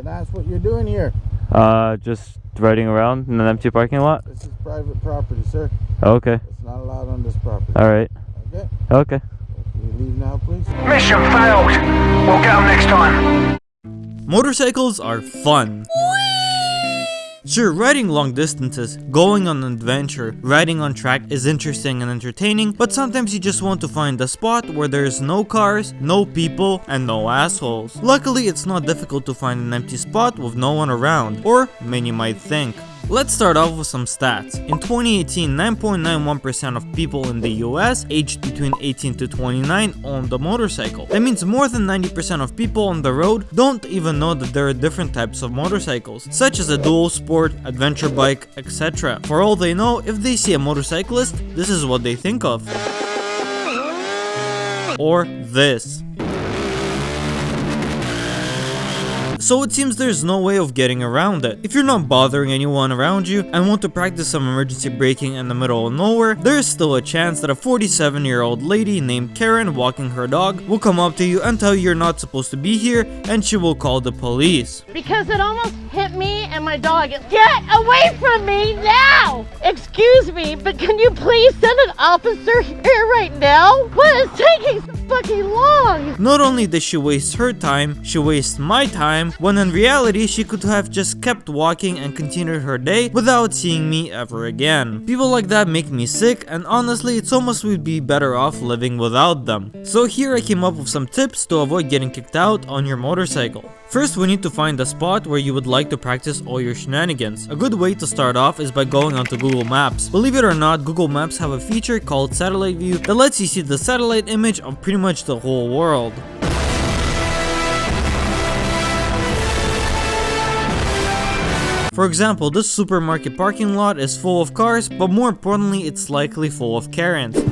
ask what you're doing here. Just riding around in an empty parking lot. This is private property, sir. Okay. It's not allowed on this property. Alright. Okay? Okay. Can you leave now, please? Mission failed. We'll get them next time. Motorcycles are fun. Sure, riding long distances, going on an adventure, riding on track is interesting and entertaining, but sometimes you just want to find a spot where there's no cars, no people, and no assholes. Luckily, it's not difficult to find an empty spot with no one around, or many might think. Let's start off with some stats. In 2018, 9.91% of people in the US aged between 18 to 29 owned a motorcycle. That means more than 90% of people on the road don't even know that there are different types of motorcycles, such as a dual sport, adventure bike, etc. For all they know, if they see a motorcyclist, this is what they think of. Or this. So it seems there's no way of getting around it. If you're not bothering anyone around you and want to practice some emergency braking in the middle of nowhere, there is still a chance that a 47-year-old lady named Karen walking her dog will come up to you and tell you you're not supposed to be here, and she will call the police. Because it almost hit me and my dog. Get away from me now! Excuse me, but can you please send an officer here right now? What is taking so fucking long? Not only does she waste her time, she wastes my time, when in reality she could have just kept walking and continued her day without seeing me ever again. People like that make me sick, and honestly it's almost we'd be better off living without them. So here I came up with some tips to avoid getting kicked out on your motorcycle. First, we need to find a spot where you would like to practice all your shenanigans. A good way to start off is by going onto Google Maps. Believe it or not, Google Maps have a feature called Satellite View that lets you see the satellite image of pretty much the whole world. For example, this supermarket parking lot is full of cars, but more importantly, it's likely full of Karens.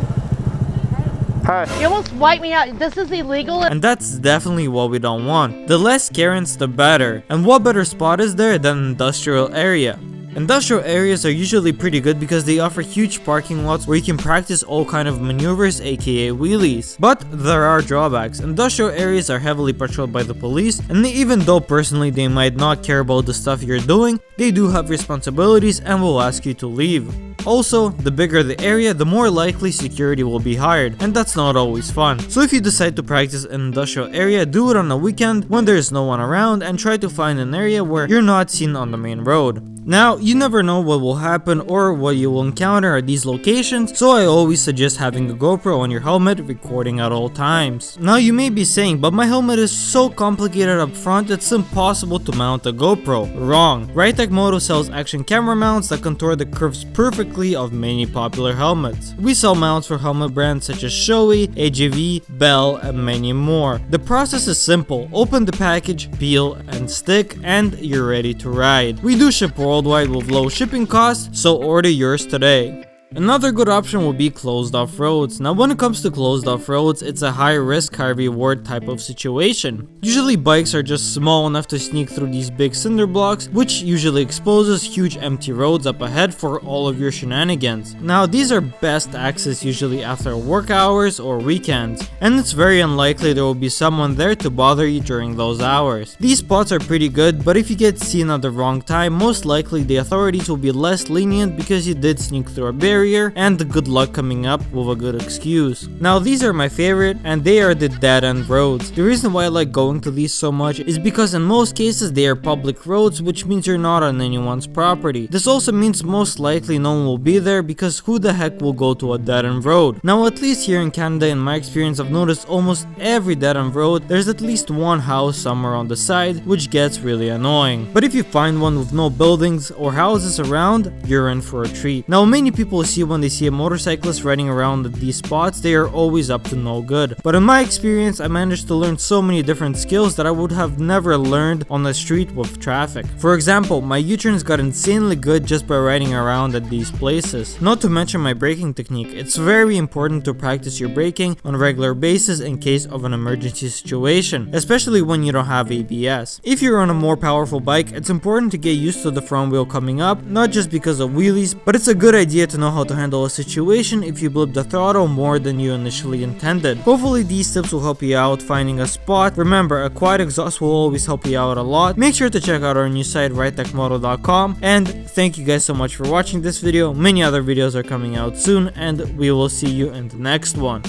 Hi. You almost wiped me out. This is illegal. And that's definitely what we don't want. The less Karens, the better. And what better spot is there than an industrial area? Industrial areas are usually pretty good because they offer huge parking lots where you can practice all kind of maneuvers, aka wheelies. But there are drawbacks. Industrial areas are heavily patrolled by the police, and even though personally they might not care about the stuff you're doing, they do have responsibilities and will ask you to leave. Also, the bigger the area, the more likely security will be hired, and that's not always fun. So if you decide to practice in an industrial area, do it on a weekend when there's no one around, and try to find an area where you're not seen on the main road. Now, you never know what will happen or what you will encounter at these locations, so I always suggest having a GoPro on your helmet recording at all times. Now you may be saying, but my helmet is so complicated up front it's impossible to mount a GoPro. Wrong. Ritech Moto sells action camera mounts that contour the curves perfectly of many popular helmets. We sell mounts for helmet brands such as Shoei, AGV, Bell, and many more. The process is simple. Open the package, peel, and stick, and you're ready to ride. We do ship worldwide with low shipping costs, so order yours today. Another good option would be closed off roads. Now when it comes to closed off roads, it's a high risk, high reward type of situation. Usually bikes are just small enough to sneak through these big cinder blocks, which usually exposes huge empty roads up ahead for all of your shenanigans. Now these are best accessed usually after work hours or weekends, and it's very unlikely there will be someone there to bother you during those hours. These spots are pretty good, but if you get seen at the wrong time, most likely the authorities will be less lenient because you did sneak through a barrier, and the good luck coming up with a good excuse. Now these are my favorite, and they are the dead end roads. The reason why I like going to these so much is because in most cases they are public roads, which means you're not on anyone's property. This also means most likely no one will be there, because who the heck will go to a dead end road? Now at least here in Canada, in my experience, I've noticed almost every dead end road there's at least one house somewhere on the side, which gets really annoying. But if you find one with no buildings or houses around, you're in for a treat. Now many people see when they see a motorcyclist riding around at these spots, they are always up to no good. But in my experience, I managed to learn so many different skills that I would have never learned on the street with traffic. For example, my U-turns got insanely good just by riding around at these places. Not to mention my braking technique. It's very important to practice your braking on a regular basis in case of an emergency situation, especially when you don't have ABS. If you're on a more powerful bike, it's important to get used to the front wheel coming up, not just because of wheelies, but it's a good idea to know how to handle a situation if you blip the throttle more than you initially intended. Hopefully these tips will help you out finding a spot. Remember, a quiet exhaust will always help you out a lot. Make sure to check out our new site ridetechmoto.com, and thank you guys so much for watching this video. Many other videos are coming out soon, and we will see you in the next one.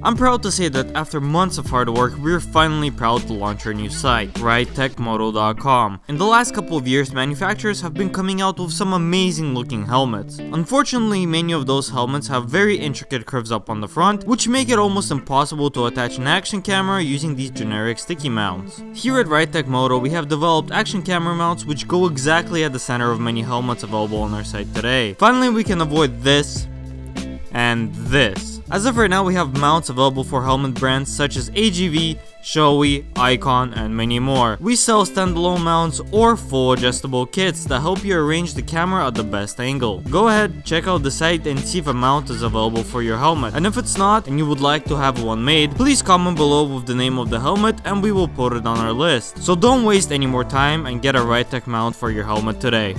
I'm proud to say that after months of hard work, we're finally proud to launch our new site, ridetechmoto.com. In the last couple of years, manufacturers have been coming out with some amazing looking helmets. Unfortunately, many of those helmets have very intricate curves up on the front, which make it almost impossible to attach an action camera using these generic sticky mounts. Here at RideTechMoto, we have developed action camera mounts which go exactly at the center of many helmets available on our site today. Finally, we can avoid this and this. As of right now, we have mounts available for helmet brands such as AGV, Shoei, Icon, and many more. We sell standalone mounts or full adjustable kits that help you arrange the camera at the best angle. Go ahead, check out the site and see if a mount is available for your helmet. And if it's not and you would like to have one made, please comment below with the name of the helmet and we will put it on our list. So don't waste any more time and get a RideTech mount for your helmet today.